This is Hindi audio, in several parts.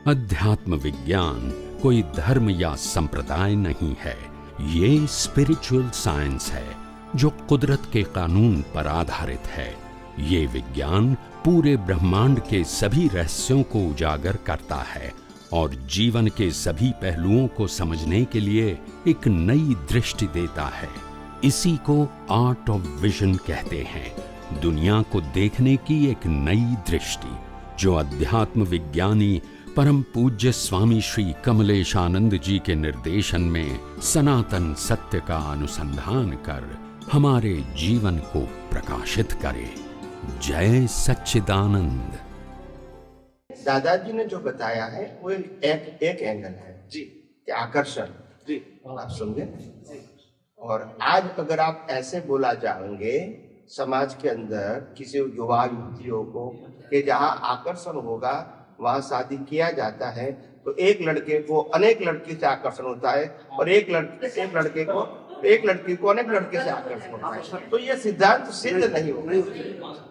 अध्यात्म विज्ञान कोई धर्म या संप्रदाय नहीं है, ये स्पिरिचुअल साइंस है जो कुदरत के कानून पर आधारित है। ये विज्ञान पूरे ब्रह्मांड के सभी रहस्यों को उजागर करता है और जीवन के सभी पहलुओं को समझने के लिए एक नई दृष्टि देता है। इसी को आर्ट ऑफ विजन कहते हैं, दुनिया को देखने की एक नई दृष्टि, जो अध्यात्म विज्ञानी परम पूज्य स्वामी श्री कमलेशानंद जी के निर्देशन में सनातन सत्य का अनुसंधान कर हमारे जीवन को प्रकाशित करे। जय सच्चिदानंद। दादाजी ने जो बताया है वो एक एंगल है जी, कि आकर्षण जी, आप समझे। और आज अगर आप ऐसे बोला जाएंगे समाज के अंदर किसी युवा युवतियों को कि जहाँ आकर्षण होगा वहाँ शादी किया जाता है, तो एक लड़के को अनेक लड़की से आकर्षण होता है और एक लड़की को अनेक लड़के से आकर्षण होता है। तो ये सिद्धांत सिद्ध नहीं होगा।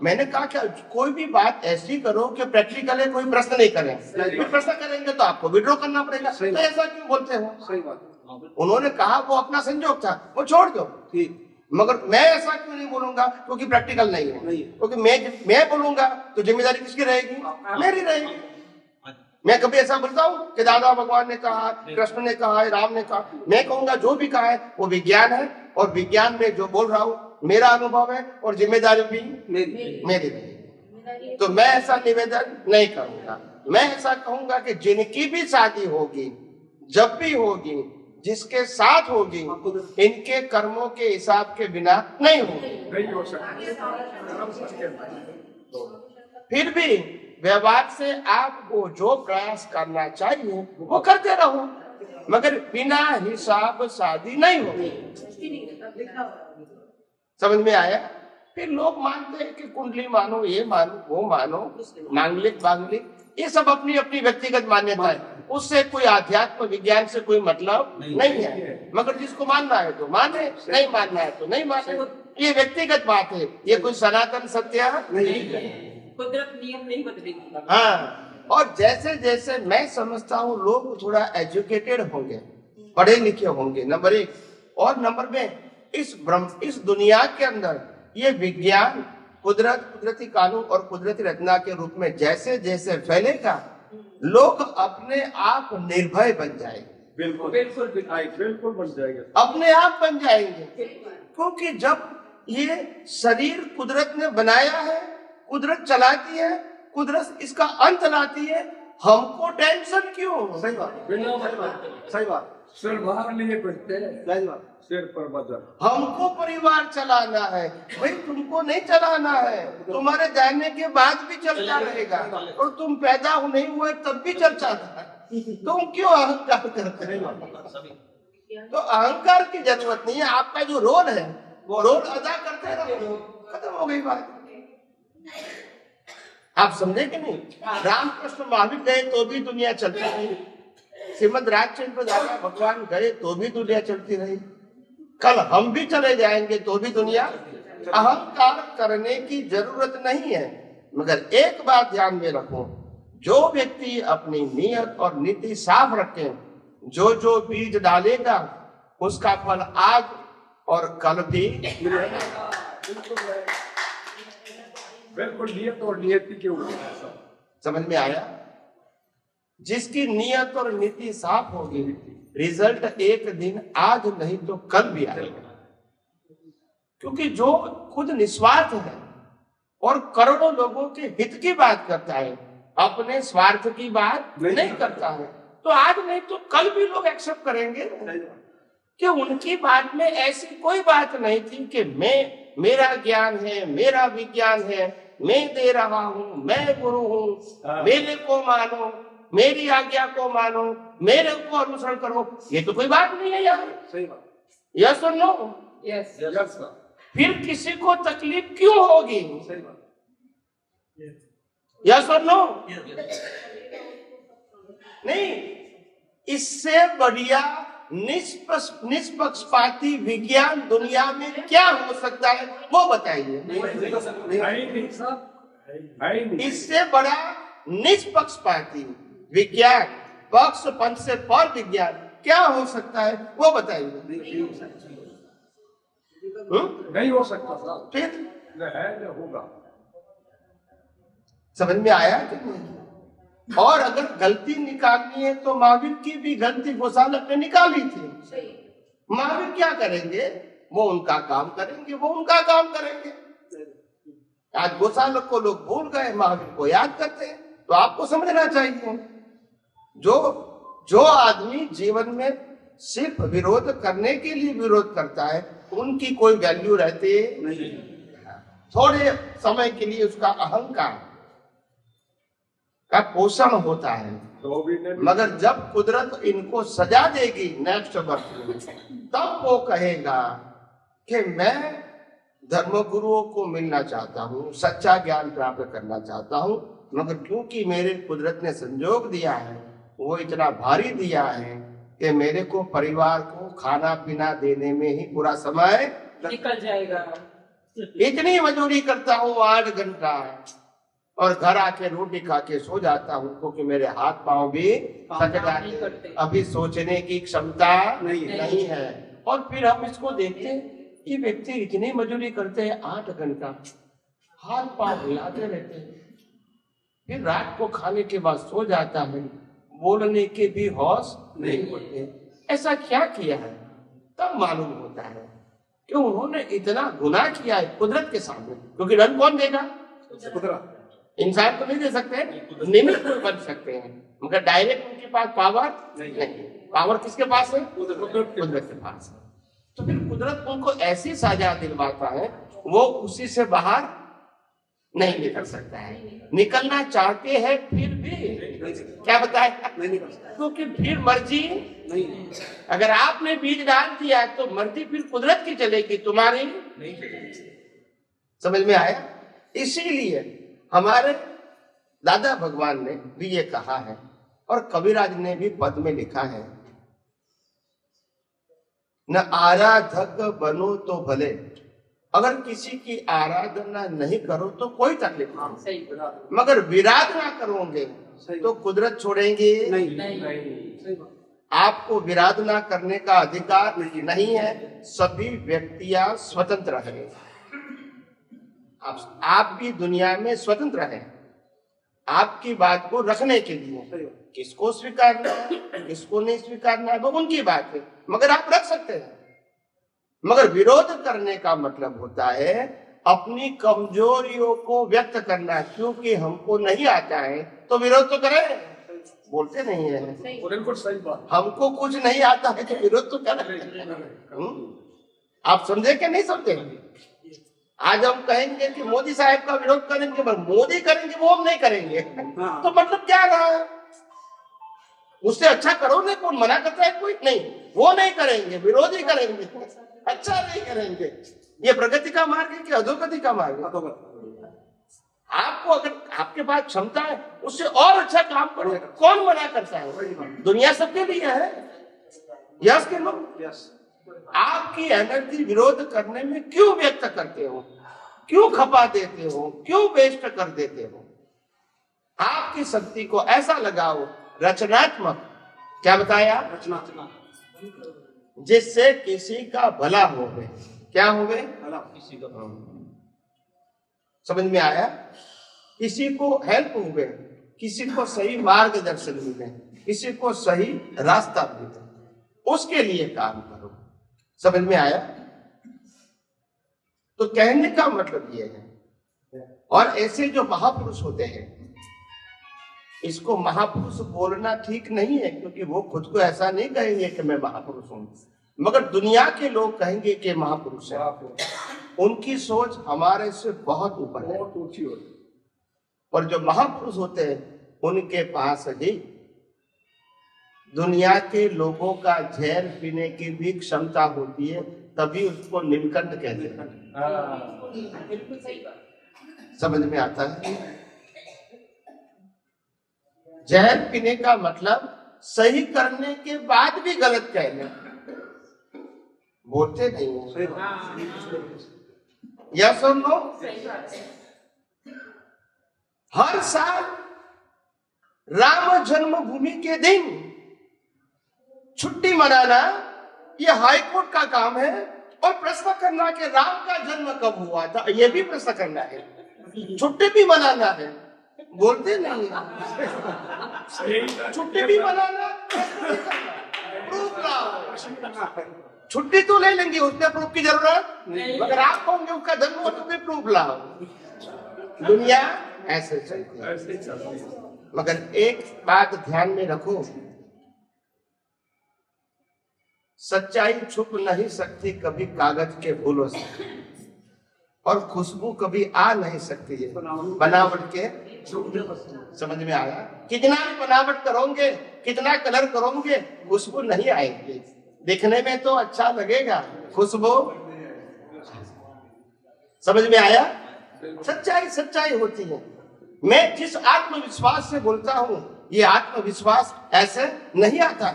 मैंने कहा कि कोई भी बात ऐसी करो कि प्रैक्टिकल है, कोई प्रश्न नहीं करें। कोई प्रश्न करेंगे तो आपको विड्रॉ करना पड़ेगा। तो ऐसा क्यों बोलते हो? सही बात। उन्होंने कहा वो अपना संजोग था, वो छोड़ दो, ठीक। मगर मैं ऐसा क्यों नहीं बोलूंगा? क्योंकि प्रैक्टिकल नहीं है। क्योंकि मैं बोलूंगा तो जिम्मेदारी किसकी रहेगी? मेरी रहेगी। मैं कभी ऐसा बोलता हूँ कि दादा भगवान ने कहा, कृष्ण ने कहा, राम ने कहा? मैं कहूंगा जो भी कहा है वो विज्ञान है और विज्ञान में जो बोल रहा हूँ मेरा अनुभव है और जिम्मेदारी भी मेरी रहेगी। तो मैं ऐसा निवेदन नहीं करूंगा। मैं ऐसा कहूंगा कि जिनकी भी शादी होगी, जब भी होगी, जिसके साथ होगी, इनके कर्मों के हिसाब के बिना नहीं होगी। फिर भी व्यवहार से आपको जो प्रयास करना चाहिए वो करते रहो, मगर बिना हिसाब शादी नहीं होगी। समझ में आया? फिर लोग मानते हैं कि कुंडली मानो, ये मानो, वो मानो, मांगलिक, ये सब अपनी अपनी व्यक्तिगत मान्यता है। उससे कोई आध्यात्म विज्ञान से कोई मतलब नहीं है। मगर जिसको मानना है तो माने, नहीं मानना है तो नहीं माने। ये व्यक्तिगत बात है, ये कोई सनातन सत्य नहीं है। कुदरत नियम नहीं बदलेगी। हाँ, और जैसे जैसे मैं समझता हूँ लोग थोड़ा एजुकेटेड होंगे, पढ़े लिखे होंगे, नंबर एक। और नंबर में इस दुनिया के अंदर ये विज्ञान कुदरती कानून और कुदरती रचना के रूप में जैसे जैसे फैलेगा, लोग अपने आप निर्भय बन जाएंगे। बिल्कुल बन जाएंगे, अपने आप बन जाएंगे। क्योंकि जब ये शरीर कुदरत ने बनाया है, कुदरत चलाती है, कुदरत इसका अंत लाती है, हमको टेंशन क्यों? सही बात। सिर बाहर लिए बैठते हैं, सही बात, सिर पर वजन। हमको परिवार चलाना है भाई, तुमको नहीं चलाना है। तुम्हारे जाने के बाद भी चलता रहेगा और तुम पैदा नहीं हुए तब भी चलता है। तुम क्यों अहंकार करते हो? तो अहंकार की जरूरत नहीं है। आपका जो रोल है वो रोल अदा करते रहो, खत्म हो गई बात। आप समझे कि नहीं? रामकृष्ण महावीर गए तो भी दुनिया चलती रही, श्रीमद राजचंद्र दादा भगवान गए तो भी दुनिया चलती रही, कल हम भी चले जाएंगे तो भी दुनिया। अहंकार करने की जरूरत नहीं है। मगर एक बात ध्यान में रखो, जो व्यक्ति अपनी नियत और नीति साफ रखे, जो बीज डालेगा उसका फल आज और कल भी मिलेगा। बिल्कुल नियत और नियति के ऊपर। समझ में आया? जिसकी नियत और नीति साफ होगी, रिजल्ट एक दिन आज नहीं तो कल भी आएगा। क्योंकि जो खुद निस्वार्थ है और करोड़ों लोगों के हित की बात करता है, अपने स्वार्थ की बात नहीं करता है, तो आज नहीं तो कल भी लोग एक्सेप्ट करेंगे कि उनकी बात में ऐसी कोई बात नहीं थी कि मेरा ज्ञान है, मेरा विज्ञान है, मैं दे रहा हूँ, मैं गुरु हूँ, मेरे को मानो, मेरी आज्ञा को मानो, मेरे को अनुसरण करो। ये तो कोई बात नहीं है यार। सही बात। यस और नो? यस। फिर किसी को तकलीफ क्यों होगी? सही बात। यस और नो? नहीं, इससे बढ़िया निष्पक्षपाती विज्ञान दुनिया में क्या हो सकता है वो बताइए। इससे बड़ा निष्पक्षपाती विज्ञान पक्षपंथ से पर विज्ञान क्या हो सकता है वो बताइए। नहीं हो सकता साहब, फिर न है न होगा। समझ में आया कि नहीं? और अगर गलती निकालनी है तो महावीर की भी गलती गोसालक ने निकाली थी। महावीर क्या करेंगे? वो उनका काम करेंगे, वो उनका काम करेंगे। आज गोसालक को लोग भूल गए, महावीर को याद करते हैं। तो आपको समझना चाहिए, जो आदमी जीवन में सिर्फ विरोध करने के लिए विरोध करता है उनकी कोई वैल्यू रहती नहीं। थोड़े समय के लिए उसका अहंकार का पोषण होता है, मगर जब कुदरत इनको सजा देगी नेक्स्ट बर्थ में, तब वो कहेगा कि मैं धर्मगुरुओं को मिलना चाहता हूँ, सच्चा ज्ञान प्राप्त करना चाहता हूँ, मगर क्योंकि मेरे कुदरत ने संजोग दिया है, वो इतना भारी दिया है कि मेरे को परिवार को खाना पीना देने में ही पूरा समय निकल जाएगा। इतनी मजदूरी करता हूँ 8 घंटा और घर आके रोटी खा के सो जाता हूँ, क्योंकि मेरे हाथ पांव भी थक जाते, अभी सोचने की क्षमता नहीं है। और फिर हम इसको देखते हैं कि व्यक्ति इतनी मजदूरी करते हैं 8 घंटा, हाथ पांव हिलाते रहते हैं, फिर रात को खाने के बाद सो जाता है, बोलने के भी होश नहीं होते। ऐसा क्या किया है? तब मालूम होता है कि उन्होंने इतना गुनाह किया है कुदरत के सामने। क्योंकि रन कौन देगा? कुदरत। इंसान तो नहीं दे सकते, निमित्त कोई बन सकते हैं, मगर डायरेक्ट उनके पास पावर नहीं। पावर किसके पास है? कुदरत के पास है। तो फिर कुदरत उनको ऐसी सजा दिलवाता है, वो उसी से बाहर नहीं निकल सकता है। निकलना चाहते हैं फिर भी क्या बताए, क्योंकि फिर मर्जी नहीं। अगर आपने बीज डाल दिया तो मर्जी फिर कुदरत की चलेगी, तुम्हारी नहीं चलेगी। समझ में आया? इसीलिए हमारे दादा भगवान ने भी ये कहा है और कबीराज ने भी पद में लिखा है, न आराधक बनो तो भले, अगर किसी की आराधना नहीं करो तो कोई तकलीफ नहीं, मगर विराधना करोगे तो कुदरत छोड़ेंगे नहीं। आपको विराधना करने का अधिकार नहीं है। सभी व्यक्तियां स्वतंत्र हैं। आप भी दुनिया में स्वतंत्र हैं आपकी बात को रखने के लिए। किसको स्वीकारना है, किसको नहीं स्वीकारना है, वो उनकी बात है, मगर आप रख सकते हैं। मगर विरोध करने का मतलब होता है अपनी कमजोरियों को व्यक्त करना। क्योंकि हमको नहीं आता है तो विरोध तो करें, बोलते नहीं है। सही बात। हमको कुछ नहीं आता है तो विरोध तो करें। आप समझे कि नहीं समझे? आज हम कहेंगे कि मोदी साहब का विरोध करेंगे, पर मोदी करेंगे वो हम नहीं करेंगे, तो मतलब क्या रहा है? उससे अच्छा करो नहीं, कौन मना करता है? कोई नहीं, वो नहीं करेंगे, विरोध ही करेंगे, अच्छा नहीं करेंगे। ये प्रगति का मार्ग है कि अधोगति का मार्ग है? आपको अगर आपके पास क्षमता है उससे और अच्छा काम करो, कौन मना करता है? दुनिया सबके लिए है। यस के नो? आपकी एनर्जी विरोध करने में क्यों व्यक्त करते हो, क्यों खपा देते हो, क्यों वेस्ट कर देते हो? आपकी शक्ति को ऐसा लगाओ रचनात्मक, क्या बताया? रचनात्मक, जिससे किसी का भला हो गए। क्या हो गए? भला किसी का। समझ में आया? किसी को हेल्प हो गए, किसी को सही मार्गदर्शन मिले, किसी को सही रास्ता मिले, उसके लिए काम करो। समझ में आया? तो कहने का मतलब ये है। और ऐसे जो महापुरुष होते हैं, इसको महापुरुष बोलना ठीक नहीं है, क्योंकि वो खुद को ऐसा नहीं कहेंगे कि मैं महापुरुष हूं, मगर दुनिया के लोग कहेंगे कि महापुरुष है। उनकी सोच हमारे से बहुत ऊपर है, बहुत ऊंची होती है। और जो महापुरुष होते हैं उनके पास ही दुनिया के लोगों का जहर पीने की भी क्षमता होती है, तभी उसको नीलकंठ कहते हैं। बिल्कुल सही बात। समझ में आता है? जहर पीने का मतलब सही करने के बाद भी गलत कहना। बोलते नहीं है। यस और नो? हर साल राम जन्मभूमि के दिन छुट्टी मनाना ये हाईकोर्ट का काम है, और प्रश्न करना कि राम का जन्म कब हुआ था, ये भी प्रश्न करना है। छुट्टी भी मनाना है, बोलते नहीं है। छुट्टी भी मनाना, प्रूफ लाओ। छुट्टी तो ले लेंगे, उसमें प्रूफ की जरूरत नहीं, मगर आप कहोगे उसका जन्म हो तो भी प्रूफ लाओ। दुनिया ऐसे चलती है। मगर एक बात ध्यान में रखो, सच्चाई छुप नहीं सकती कभी कागज के फूलों से, और खुशबू कभी आ नहीं सकती है बनावट के। समझ में आया? कितना भी बनावट करोगे, कितना कलर करोगे, खुशबू नहीं आएगी। देखने में तो अच्छा लगेगा, खुशबू। समझ में आया? सच्चाई सच्चाई होती है। मैं जिस आत्मविश्वास से बोलता हूं, ये आत्मविश्वास ऐसे नहीं आता।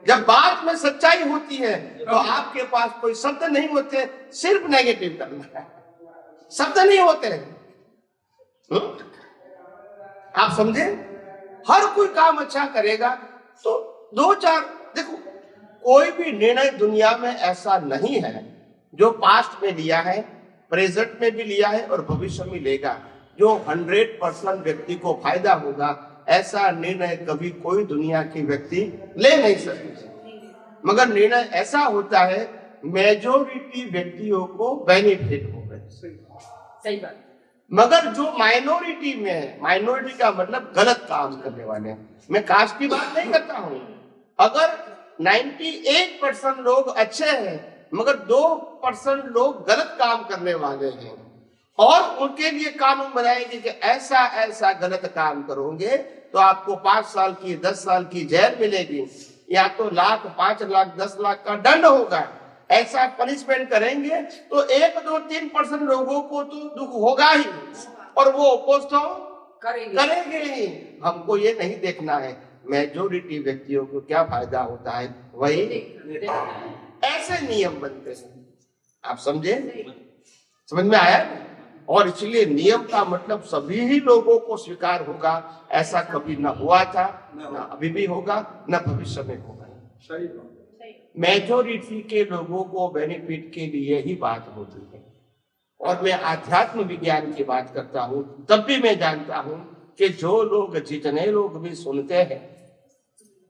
जब बात में सच्चाई होती है तो आपके पास कोई शब्द नहीं होते, सिर्फ नेगेटिव करना है, शब्द नहीं होते। आप समझे? हर कोई काम अच्छा करेगा तो दो चार, देखो कोई भी निर्णय दुनिया में ऐसा नहीं है जो पास्ट में लिया है, प्रेजेंट में भी लिया है और भविष्य में लेगा, जो 100% व्यक्ति को फायदा होगा। ऐसा निर्णय कभी कोई दुनिया के व्यक्ति ले नहीं सकते, मगर निर्णय ऐसा होता है मेजोरिटी व्यक्तियों को बेनिफिट होगा। सही बात। मगर जो माइनॉरिटी में है, माइनॉरिटी का मतलब गलत काम करने वाले हैं, मैं कास्ट की बात नहीं करता हूं। अगर 98% लोग अच्छे हैं मगर 2% लोग गलत काम करने वाले हैं, और उनके लिए कानून बनाएंगे कि ऐसा ऐसा गलत काम करोगे तो आपको 5 साल की 10 साल की जेल मिलेगी, या तो लाख 5 लाख 10 लाख का दंड होगा। ऐसा पनिशमेंट करेंगे तो 1 2 3% लोगों को तो दुख होगा ही, और वो अपोज तो करेंगे ही। हमको ये नहीं देखना है मेजोरिटी व्यक्तियों को क्या फायदा होता है, वही ऐसे नियम बनते हैं। आप समझे? समझ में आया? और इसलिए नियम का मतलब सभी ही लोगों को स्वीकार होगा, ऐसा कभी न हुआ था, न अभी भी होगा, न भविष्य में होगा। सही। मेजोरिटी के लोगों को बेनिफिट के लिए ही बात होती है। और मैं आध्यात्म विज्ञान की बात करता हूँ, तब भी मैं जानता हूँ कि जो लोग, जितने लोग भी सुनते हैं,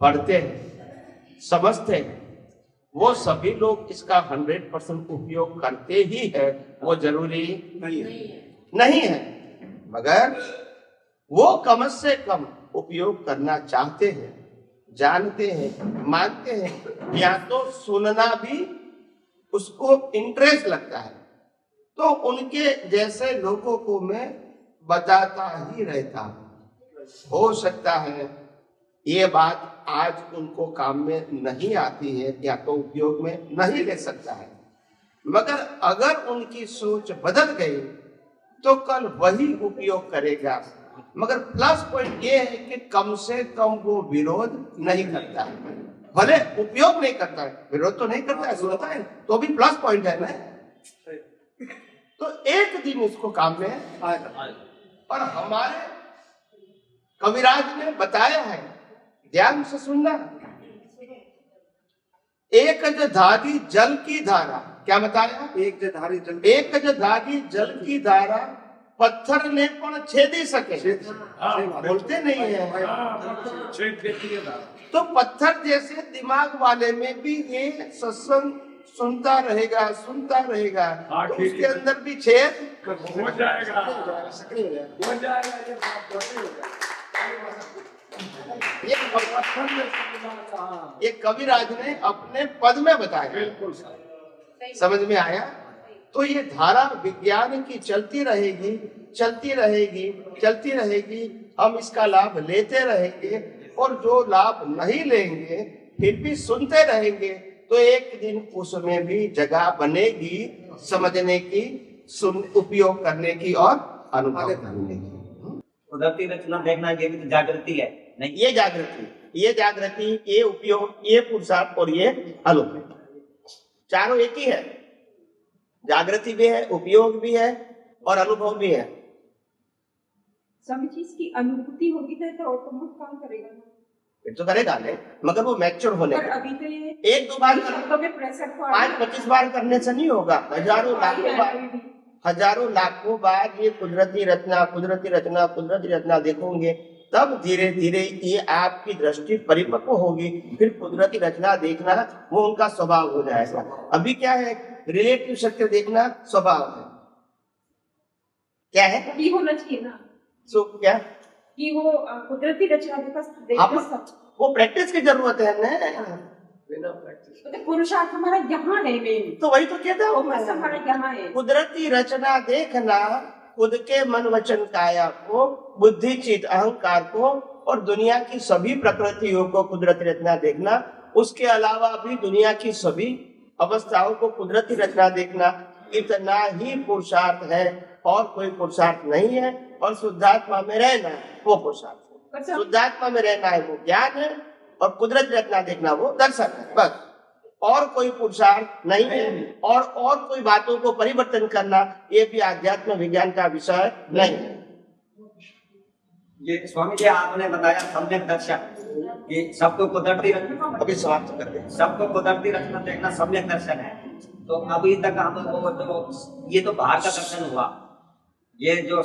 पढ़ते हैं, समझते हैं, वो सभी लोग इसका 100% उपयोग करते ही है। वो जरूरी नहीं है, मगर वो कम से कम उपयोग करना चाहते हैं, जानते हैं, मानते हैं, या तो सुनना भी उसको इंटरेस्ट लगता है, तो उनके जैसे लोगों को मैं बताता ही रहता हूं। हो सकता है ये बात आज उनको काम में नहीं आती है, या तो उपयोग में नहीं ले सकता है, मगर अगर उनकी सोच बदल गई तो कल वही उपयोग करेगा। मगर प्लस पॉइंट ये है कि कम से कम वो विरोध नहीं करता है, भले उपयोग नहीं करता है, विरोध तो नहीं करता है, सुनता है, तो भी प्लस पॉइंट है ना। तो एक दिन इसको काम में आएगा। और हमारे कविराज ने बताया है, ध्यान से सुनना, एक धारी जल की धारा, क्या बताया? एक धारी जल की धारा पत्थर ने पण छेदी सके। बोलते नहीं है। तो पत्थर जैसे दिमाग वाले में भी ये सत्संग सुनता रहेगा तो उसके अंदर भी छेद हो जाएगा। ये कविराज ने अपने पद में बताया। बिल्कुल समझ में आया? तो ये धारा विज्ञान की चलती रहेगी, हम इसका लाभ लेते रहेंगे, और जो लाभ नहीं लेंगे फिर भी सुनते रहेंगे, तो एक दिन उसमें भी जगह बनेगी समझने की, उपयोग करने की और अनुभव करने की। कुदरती रचना देखना ये भी तो जागृति है नहीं? ये जागृति, ये उपयोग, ये पुरुषार्थ और ये अनुभव, चारों एक ही है। जागृति भी है, उपयोग भी है और अनुभव भी है। सभी चीज की अनुभूति होगी तो ऑटोमेटिक काम करेगा ना। फिर तो करेगा नहीं, मगर वो मैच्योर होने पर का। अभी तो ये एक दो बार शब्दों में प्रेशर तो 5-25 बार करने से नहीं होगा, हजारों लाखों बार ये कुदरती रचना देखोगे, तब धीरे धीरे ये आपकी दृष्टि परिपक्व होगी, फिर कुदरती रचना देखना वो उनका स्वभाव हो जाएगा। अभी क्या है, रिलेटिव सत्य देखना स्वभाव है। क्या है? अभी होना चाहिए ना सो क्या कि वो कुदरती रचना आप वो प्रैक्टिस की जरूरत है ना, बिना प्रैक्टिस तो पुरुषार्थ हमारा यहाँ है मेन, तो वही तो कहता हूँ बस हमारा यहाँ है। कुदरती रचना देखना खुद के मन वचन काया को, बुद्धि चित अहंकार को और दुनिया की सभी प्रकृतियों को कुदरती रचना देखना, उसके अलावा भी दुनिया की सभी अवस्थाओं को कुदरती रचना देखना, इतना ही पुरुषार्थ है और कोई पुरुषार्थ नहीं है। और शुद्धात्मा में रहना वो पुरुषार्थ है, शुद्धात्मा में रहना है वो ज्ञान है, और कुदरती रचना देखना वो दर्शन है, बस। और कोई पुरुषार्थ नहीं है, और कोई बातों को परिवर्तन करना ये भी आध्यात्म विज्ञान का विषय नहीं है। ये स्वामी जी आपने बताया सम्यक दर्शन कि सबको कुदरती अभी समाप्त कर दे। सबको कुदरती रचना देखना सम्यक दर्शन है। तो अभी तक हम वो तो ये तो बाहर का दर्शन हुआ, ये जो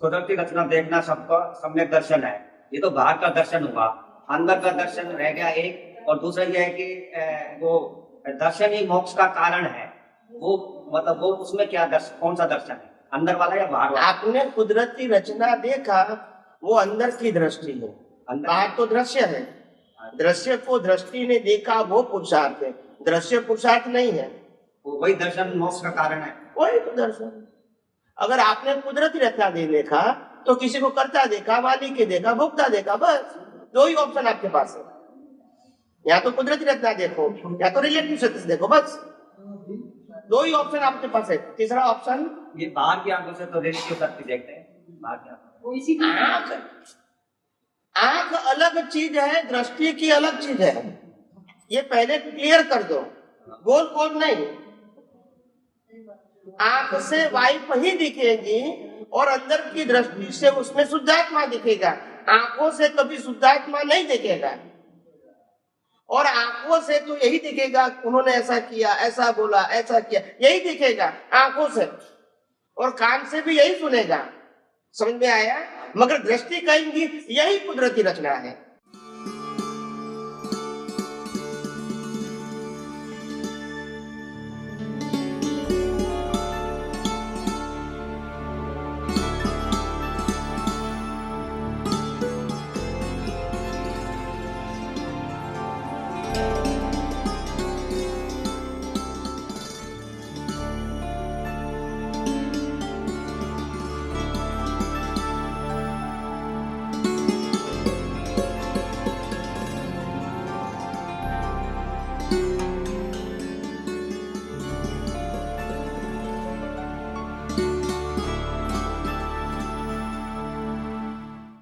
कुदरती रचना देखना सबका सम्यक दर्शन है, ये तो बाहर का दर्शन हुआ। अंदर का दर्शन रह गया एक, और दूसरा ये है कि वो दर्शन ही मोक्ष का कारण है। वो मतलब वो उसमें क्या दर्शन, कौन सा दर्शन है, अंदर वाला या बाहर वाला? आपने कुदरती रचना देखा, वो अंदर की दृष्टि है, बाहर तो दृश्य है। दृश्य को दृष्टि ने देखा वो पुरुषार्थ है, दृश्य पुरुषार्थ नहीं है। वही दर्शन मोक्ष का कारण है, वही तो दर्शन। अगर आपने कुदरती रचना देखा तो किसी को करता देखा, मालिक के देखा, भोक्ता देखा, बस दो ही ऑप्शन आपके पास है, या तो कुदरती रचना देखो या तो रिलेटिव सत्य देखो, बस दो ही ऑप्शन आपके पास है। तीसरा ऑप्शन ये बाहर की आंखों से तो रिलेटिव सत्य देखते हैं, बाहर की आंखों। वो इसी आंख अलग चीज है, दृष्टि की अलग चीज है, ये पहले क्लियर कर दो, गोल गोल नहीं। आंख से वाइफ ही दिखेगी और अंदर की दृष्टि से उसमें शुद्धात्मा दिखेगा। आंखों से कभी शुद्धात्मा नहीं दिखेगा, और आंखों से तो यही दिखेगा उन्होंने ऐसा किया, ऐसा बोला, ऐसा किया, यही दिखेगा आंखों से, और कान से भी यही सुनेगा। समझ में आया? मगर दृष्टि कहेंगी यही कुदरती रचना है।